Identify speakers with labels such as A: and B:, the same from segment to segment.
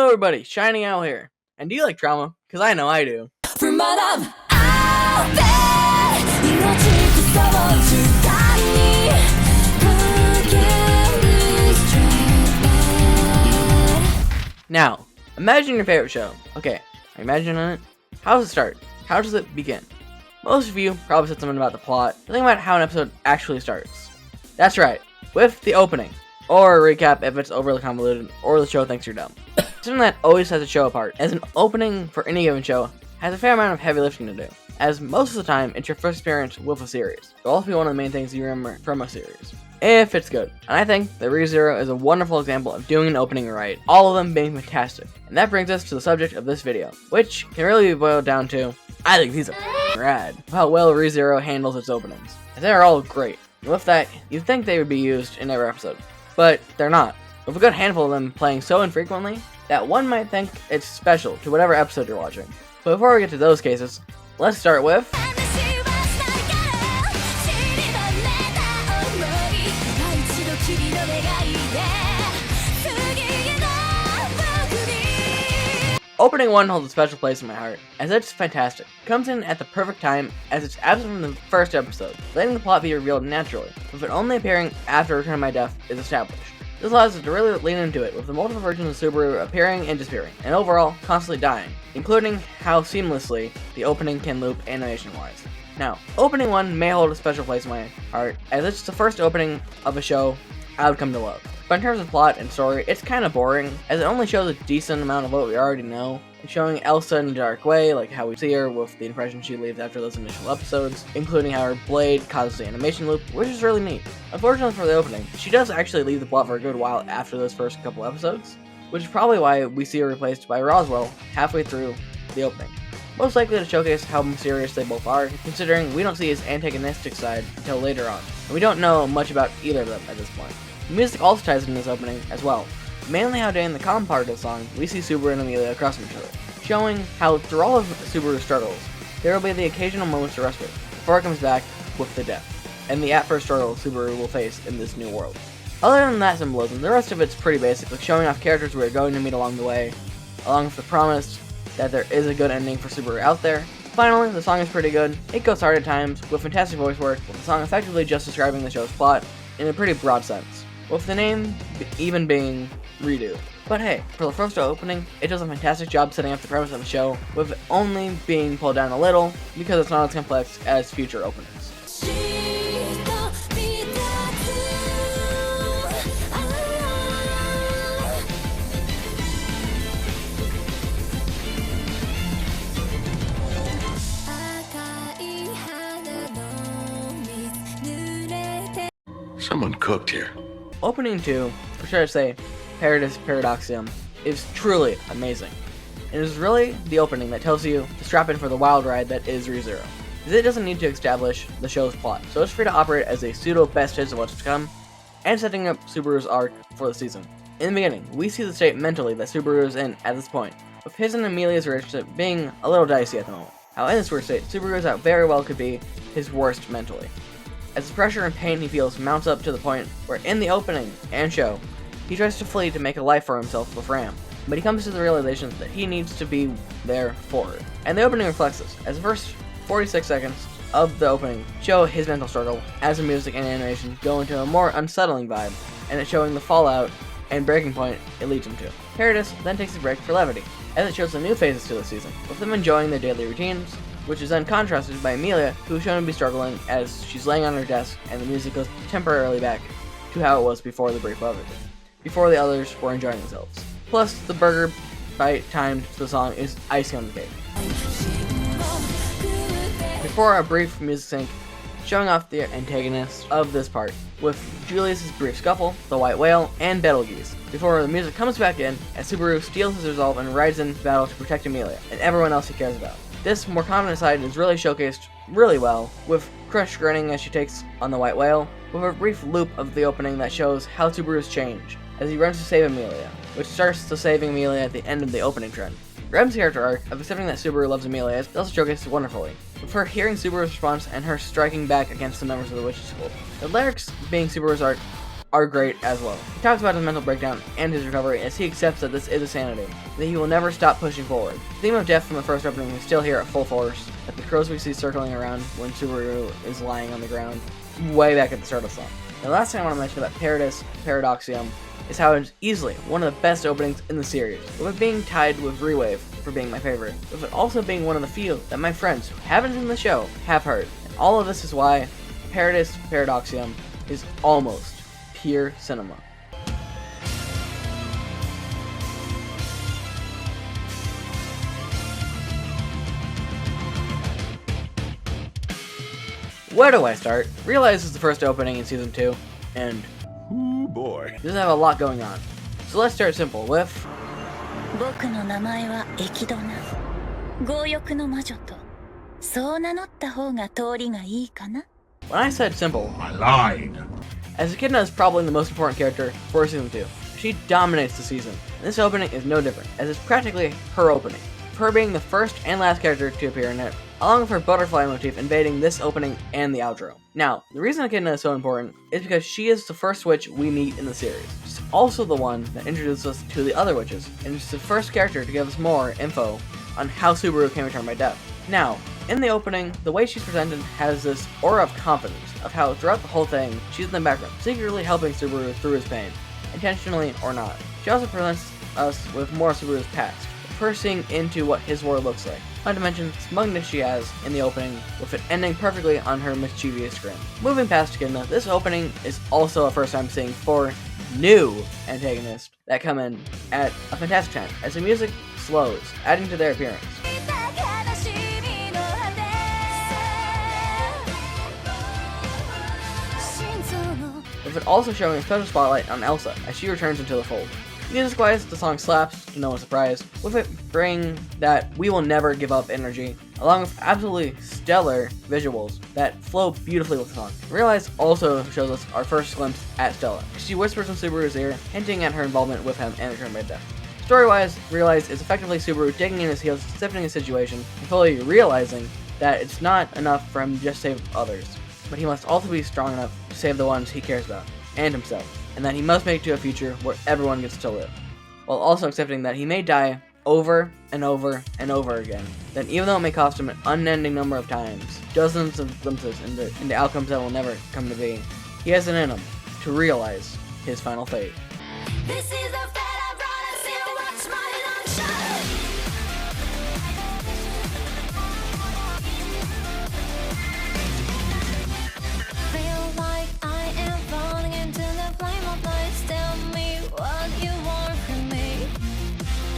A: everybody, Shining Owl here. And do you like trauma? Because I know I do.
B: For my love, I'll bet
A: Now, imagine your favorite show. Okay, are you imagining it? How does it start? How does it begin? Most of you probably said something about the plot, but think about how an episode actually starts. That's right, with the opening, or a recap if it's overly convoluted, or the show thinks you're dumb. Something that always sets a show apart, as an opening for any given show has a fair amount of heavy lifting to do, as most of the time it's your first experience with a series. It'll also be one of the main things you remember from a series, if it's good. And I think that ReZero is a wonderful example of doing an opening right, all of them being fantastic. And that brings us to the subject of this video, which can really be boiled down to, I think these are rad, how well ReZero handles its openings. And they're all great. And with that, you'd think they would be used in every episode, but they're not. With a good handful of them playing so infrequently, that one might think it's special to whatever episode you're watching. But before we get to those cases, let's start with Opening 1 holds a special place in my heart, as it's fantastic. It comes in at the perfect time, as it's absent from the first episode, letting the plot be revealed naturally, with it only appearing after Return of My Death is established. This allows us to really lean into it, with the multiple versions of Subaru appearing and disappearing, and overall, constantly dying, including how seamlessly the opening can loop animation-wise. Now, Opening 1 may hold a special place in my heart, as it's the first opening of a show I would come to love. But in terms of plot and story, it's kinda boring, as it only shows a decent amount of what we already know, showing Elsa in a dark way, like how we see her with the impression she leaves after those initial episodes, including how her blade causes the animation loop, which is really neat. Unfortunately for the opening, she does actually leave the plot for a good while after those first couple episodes, which is probably why we see her replaced by Roswell halfway through the opening. Most likely to showcase how mysterious they both are, considering we don't see his antagonistic side until later on, and we don't know much about either of them at this point. The music also ties in this opening as well, mainly how during the calm part of the song, we see Subaru and Amelia across from each other, showing how through all of Subaru's struggles, there will be the occasional moments of respite before it comes back with the death, and the at-first struggle Subaru will face in this new world. Other than that symbolism, the rest of it's pretty basic, like showing off characters we're going to meet along the way, along with the promise that there is a good ending for Subaru out there. Finally, the song is pretty good. It goes hard at times, with fantastic voice work, with the song effectively just describing the show's plot in a pretty broad sense, with the name even being Redo. But hey, for the first opening, it does a fantastic job setting up the premise of the show, with it only being pulled down a little, because it's not as complex as future openings.
C: Someone cooked here.
A: Opening 2, or should I say, Paradis Paradoxium, is truly amazing. It is really the opening that tells you to strap in for the wild ride that is ReZero, as it doesn't need to establish the show's plot, so it's free to operate as a pseudo best hits of what's to come, and setting up Subaru's arc for the season. In the beginning, we see the state mentally that Subaru is in at this point, with his and Amelia's relationship being a little dicey at the moment. How in this worst state, Subaru is at very well could be his worst mentally, as the pressure and pain he feels mounts up to the point where in the opening and show, he tries to flee to make a life for himself with Ram, but he comes to the realization that he needs to be there for her. And the opening reflects this, as the first 46 seconds of the opening show his mental struggle, as the music and animation go into a more unsettling vibe, and it's showing the fallout and breaking point it leads him to. Paradis then takes a break for levity, as it shows the new phases to the season, with them enjoying their daily routines, which is then contrasted by Amelia, who is shown to be struggling as she's laying on her desk and the music goes temporarily back to how it was before the brief levity, before the others were enjoying themselves. Plus, the burger bite timed to the song is icing on the cake. Before a brief music sync, showing off the antagonists of this part, with Julius's brief scuffle, the white whale, and Betelgeuse, before the music comes back in as Subaru steals his resolve and rides into battle to protect Amelia and everyone else he cares about. This more confident side is really showcased really well, with Crush grinning as she takes on the white whale, with a brief loop of the opening that shows how Subaru's change as he runs to save Amelia, which starts to saving Amelia at the end of the opening trend. Rem's character arc of accepting that Subaru loves Amelia is also showcased wonderfully, with her hearing Subaru's response and her striking back against the members of the witches' school. The lyrics being Subaru's arc are great as well. He talks about his mental breakdown and his recovery as he accepts that this is insanity, that he will never stop pushing forward. The theme of death from the first opening is still here at full force, at the crows we see circling around when Subaru is lying on the ground, way back at the start of the song. The last thing I want to mention about Paradis Paradoxium is how it's easily one of the best openings in the series, with it being tied with Rewave for being my favorite, with it also being one of the few that my friends who haven't seen the show have heard. And all of this is why Paradis Paradoxium is almost pure cinema. Where do I start? Realize it's the first opening in season 2, and
C: ooh boy,
A: doesn't have a lot going on. So let's start simple with
B: 僕の名前は駅ドナ強欲の魔女とそう名乗った方が通りがいいかな
A: when I said simple,
C: I lied.
A: as Echidna is probably the most important character for season 2. She dominates the season, and this opening is no different, as it's practically her opening, her being the first and last character to appear in it, along with her butterfly motif invading this opening and the outro. Now, the reason Echidna is so important is because she is the first witch we meet in the series. She's also the one that introduced us to the other witches, and she's the first character to give us more info on how Subaru came returned by death. Now, in the opening, the way she's presented has this aura of confidence, of how throughout the whole thing, she's in the background, secretly helping Subaru through his pain, intentionally or not. She also presents us with more of Subaru's past, first seeing into what his world looks like. Not to mention smugness she has in the opening, with it ending perfectly on her mischievous grin. Moving past Echidna, this opening is also a first time seeing 4 new antagonists that come in at a fantastic time, as the music slows, adding to their appearance. With it also showing a special spotlight on Elsa as she returns into the fold. Music-wise, the song slaps, to no one's surprise, with it bringing that we will never give up energy, along with absolutely stellar visuals that flow beautifully with the song. Realize also shows us our first glimpse at Stella. She whispers in Subaru's ear, hinting at her involvement with him and Return by Death. Story-wise, Realize is effectively Subaru digging in his heels, accepting his situation, and fully realizing that it's not enough for him to just save others, but he must also be strong enough to save the ones he cares about, and himself, and that he must make it to a future where everyone gets to live, while also accepting that he may die over and over and over again. Then even though it may cost him an unending number of times, dozens of glimpses into outcomes that will never come to be, he has it in him to realize his final fate.
B: This is the fat I brought us here, watch my Longshot. Feel like I am falling into the flame of lights. Tell me what you want from me.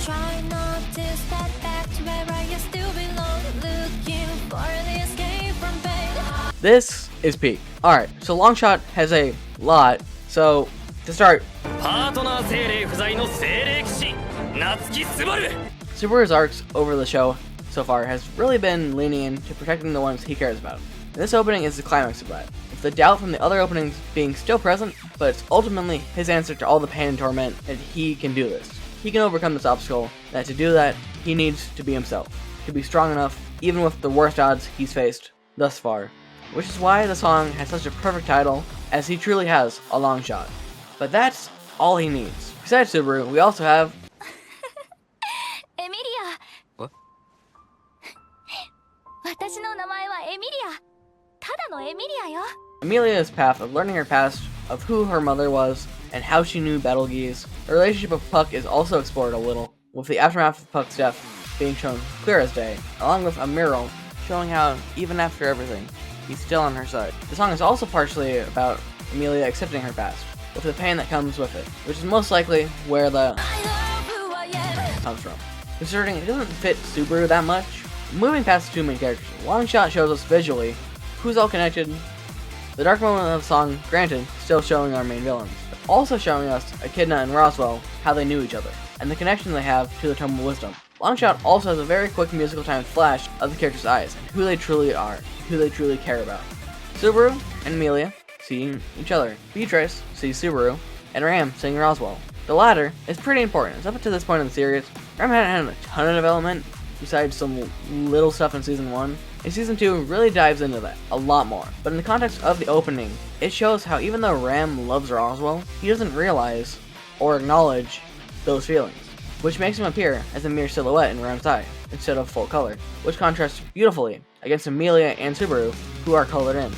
B: Try not to step back to where I used to belong. Looking for the escape from pain.
A: This is peak. Alright, so Longshot has a lot, so to start,
D: パートナー精霊不在の精霊騎士夏木すばる
A: Subaru's arcs over the show so far has really been leaning into protecting the ones he cares about. And this opening is the climax of that, with the doubt from the other openings being still present, but it's ultimately his answer to all the pain and torment that he can do this. He can overcome this obstacle, that to do that, he needs to be himself, to be strong enough, even with the worst odds he's faced thus far. Which is why the song has such a perfect title, as he truly has a long shot. But that's all he needs. Besides Subaru, we also have
B: Emilia.
D: What?
B: 私の名前はエミリア。ただのエミリアよ。
A: Amelia's path of learning her past, of who her mother was, and how she knew Battle Geese. The relationship of Puck is also explored a little, with the aftermath of Puck's death being shown clear as day, along with a mural showing how, even after everything, he's still on her side. The song is also partially about Emilia accepting her past, with the pain that comes with it, which is most likely where the
B: I love who I am.
A: comes from. Considering it doesn't fit Subaru that much, moving past the two main characters, Longshot shows us visually who's all connected. The dark moment of the song, granted, still showing our main villains, but also showing us Echidna and Roswell, how they knew each other, and the connection they have to the Tome of Wisdom. Longshot also has a very quick musical time flash of the characters' eyes, and who they truly are, and who they truly care about. Subaru and Amelia seeing each other. Beatrice sees Subaru, and Ram seeing Roswell. The latter is pretty important, as up to this point in the series, Ram hadn't had a ton of development, besides some little stuff in Season 1, and Season 2 really dives into that a lot more. But in the context of the opening, it shows how even though Ram loves Roswell, he doesn't realize or acknowledge those feelings, which makes him appear as a mere silhouette in Ram's eye instead of full color, which contrasts beautifully against Amelia and Subaru, who are colored in.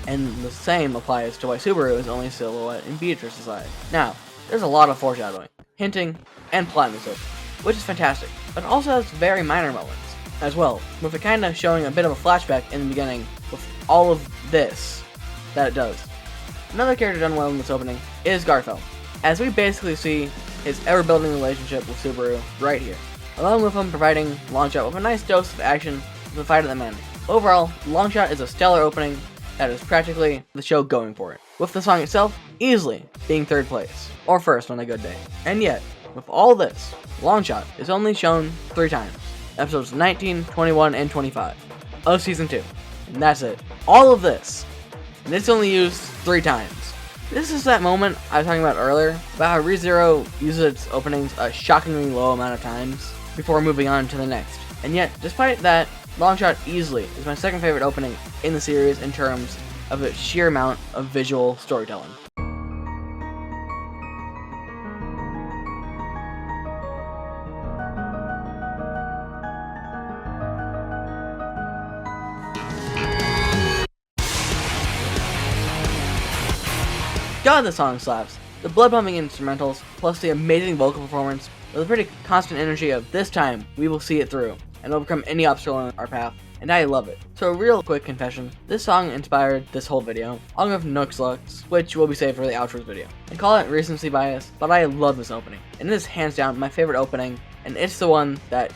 A: And the same applies to why Subaru is only a silhouette in Beatrice's eye. Now, there's a lot of foreshadowing, hinting, and plot in this opening, which is fantastic, but also has very minor moments as well, with it kind of showing a bit of a flashback in the beginning with all of this that it does. Another character done well in this opening is Garfield, as we basically see his ever-building relationship with Subaru right here, along with him providing Longshot with a nice dose of action with the fight at the Manor. Overall, Longshot is a stellar opening that is practically the show going for it, with the song itself easily being 3rd place, or 1st on a good day. And yet, with all this, Longshot is only shown 3 times, episodes 19, 21, and 25 of Season 2, and that's it. All of this, and it's only used 3 times. This is that moment I was talking about earlier, about how ReZero uses its openings a shockingly low amount of times before moving on to the next. And yet, despite that, Longshot easily is my 2nd favorite opening in the series in terms of its sheer amount of visual storytelling. God, the song slaps. The blood-pumping instrumentals, plus the amazing vocal performance, with a pretty constant energy of this time, we will see it through, and overcome any obstacle in our path, and I love it. So a real quick confession, this song inspired this whole video, along with Nook's Lux, which will be saved for the outros video. I call it recency bias, but I love this opening, and it is hands down my favorite opening, and it's the one that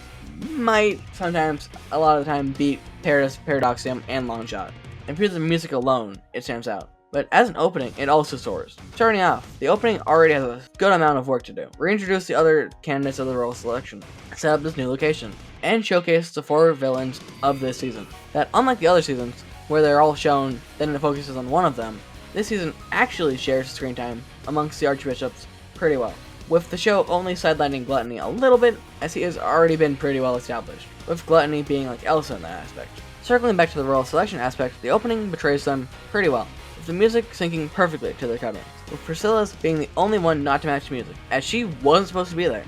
A: might sometimes, a lot of the time, beat Paradis, Paradoxium, and Longshot. And for the music alone, it stands out. But as an opening, it also soars. Starting off, the opening already has a good amount of work to do. Reintroduce the other candidates of the role selection, set up this new location, and showcase the 4 villains of this season. That, unlike the other seasons, where they're all shown, then it focuses on one of them, this season actually shares screen time amongst the archbishops pretty well, with the show only sidelining Gluttony a little bit, as he has already been pretty well established, with Gluttony being like Elsa in that aspect. Circling back to the role selection aspect, the opening betrays them pretty well, with the music syncing perfectly to their cut-ins, with Priscilla's being the only one not to match the music, as she wasn't supposed to be there.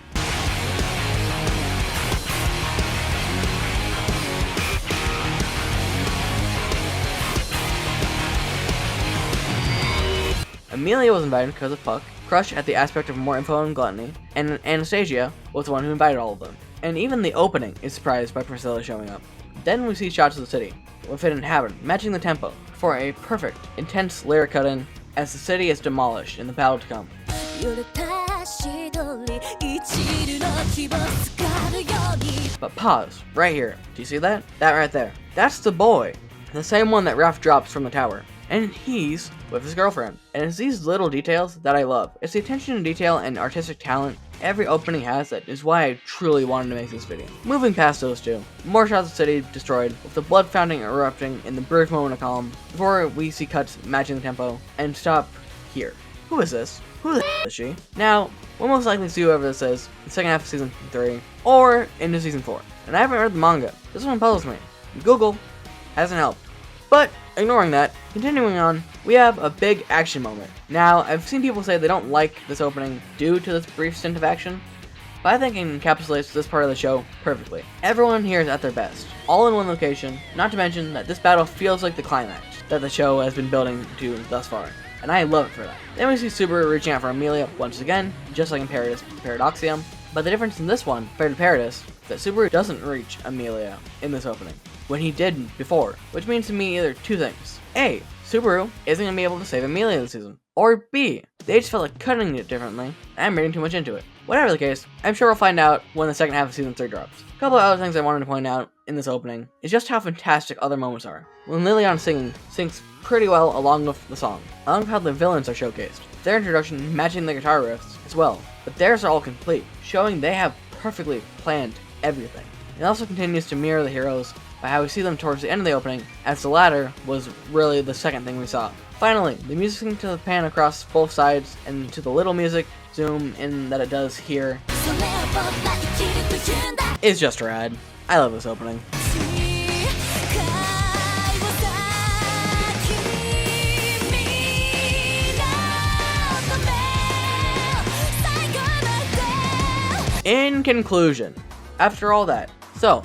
A: Amelia was invited because of Puck, Crush at the aspect of more info on Gluttony, and Anastasia was the one who invited all of them. And even the opening is surprised by Priscilla showing up. Then we see shots of the city, with it inhabited, matching the tempo, for a perfect, intense lyric cut-in as the city is demolished in the battle to come. But pause, right here. Do you see that? That right there. That's the boy. The same one that Raph drops from the tower. And he's with his girlfriend. And it's these little details that I love. It's the attention to detail and artistic talent every opening has that is why I truly wanted to make this video. Moving past those two, more shots of the city destroyed, with the blood fountain erupting in the brief moment of calm, before we see cuts matching the tempo, and stop here. Who is this? Who the is she? Now, we'll most likely see whoever this is in the second half of Season 3, or into Season 4. And I haven't read the manga. This one puzzles me. Google hasn't helped. But, ignoring that, continuing on, we have a big action moment. Now, I've seen people say they don't like this opening due to this brief stint of action, but I think it encapsulates this part of the show perfectly. Everyone here is at their best, all in one location, not to mention that this battle feels like the climax that the show has been building to thus far, and I love it for that. Then we see Subaru reaching out for Amelia once again, just like in Paradis Paradoxium, but the difference in this one, compared to Paradis, is that Subaru doesn't reach Amelia in this opening, when he did before, which means to me either two things. A, Subaru isn't going to be able to save Amelia this season. Or B, they just felt like cutting it differently, and I'm reading too much into it. Whatever the case, I'm sure we'll find out when the second half of Season 3 drops. A couple of other things I wanted to point out in this opening is just how fantastic other moments are. When Liliana's singing syncs pretty well along with the song, along with how the villains are showcased, their introduction matching the guitar riffs as well, but theirs are all complete, showing they have perfectly planned everything. It also continues to mirror the heroes by how we see them towards the end of the opening, as the latter was really the second thing we saw. Finally, the music syncing to the pan across both sides, and to the little music zoom in that it does here, is just rad. I love this opening. In conclusion, after all that, so,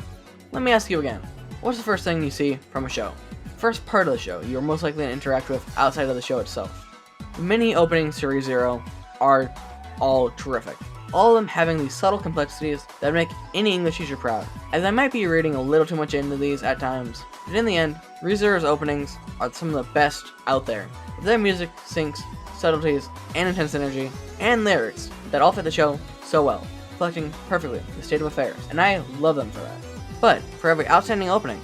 A: let me ask you again, what's the first thing you see from a show? First part of the show you're most likely to interact with outside of the show itself. The mini openings to ReZero are all terrific. All of them having these subtle complexities that make any English teacher proud, as I might be reading a little too much into these at times, but in the end, ReZero's openings are some of the best out there. With their music, syncs, subtleties, and intense energy, and lyrics that all fit the show so well, reflecting perfectly the state of affairs, and I love them for that. But for every outstanding opening,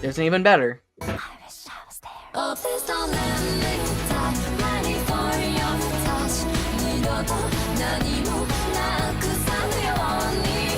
A: there's an even better.
B: Oh, please don't let me